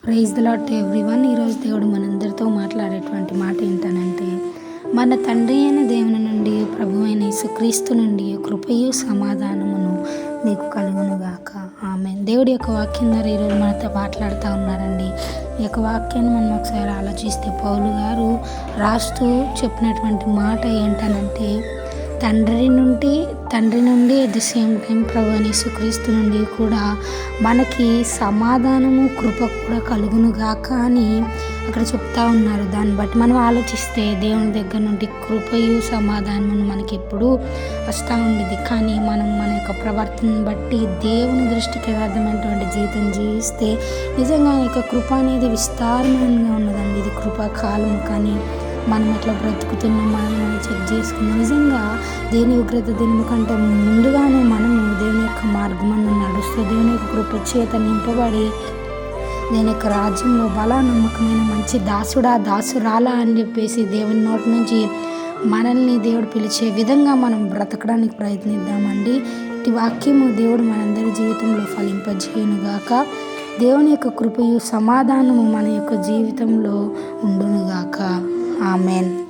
Praise the lord everyone. ఈరోజు దేవుడు మనందరితో మాట్లాడేటువంటి మాట ఏంటనంటే, మన తండ్రి అయిన దేవుని నుండి, ప్రభు అయిన యేసుక్రీస్తు నుండి కృపయు సమాధానమును మీకు కలుగునుగాక. ఆమేన్. దేవుడి యొక్క వాక్యం ద్వారా ఈరోజు మనతో మాట్లాడుతూ ఉన్నారండి. ఈ యొక్క వాక్యాన్ని మనం ఒకసారి ఆలోచిస్తే, పౌలు గారు రాస్తూ చెప్పినటువంటి మాట ఏంటనంటే, తండ్రి నుండి అట్ ది సేమ్ టైం ప్రభు అయిన యేసుక్రీస్తు నుండి కూడా మనకి సమాధానము కృప కూడా కలుగునుగాక అని అక్కడ చెప్తా ఉన్నారు. దాన్ని బట్టి మనం ఆలోచిస్తే దేవుని దగ్గర నుండి కృపయు సమాధానము మనకి ఎప్పుడూ వస్తూ ఉండేది. కానీ మనం మన యొక్క ప్రవర్తనను బట్టి దేవుని దృష్టికి యథార్థమైనటువంటి జీవితం జీవిస్తే నిజంగా ఈ యొక్క కృప అనేది విస్తారమైనగా ఉన్నదండి. ఇది కృపాకాలము. కానీ మనం ఎట్లా బ్రతుకుతున్నాం మనం చెక్ చేసుకుందాం. నిజంగా దేవుని ఉగ్రత దినము కంటే ముందుగానే మనము దేవుని యొక్క మార్గమును నడుస్తూ దేవుని యొక్క కృప చేత నింపబడి దేవుని యొక్క రాజ్యంలో బలా నమ్మకమైన మంచి దాసురాలా అని చెప్పేసి దేవుని నోటి నుంచి మనల్ని దేవుడు పిలిచే విధంగా మనం బ్రతకడానికి ప్రయత్నిద్దామండి. ఇటు వాక్యము దేవుడు మనందరి జీవితంలో ఫలింపజేయునుగాక. దేవుని యొక్క కృపయు సమాధానము మన యొక్క జీవితంలో ఉండునుగాక. ఆమెన్.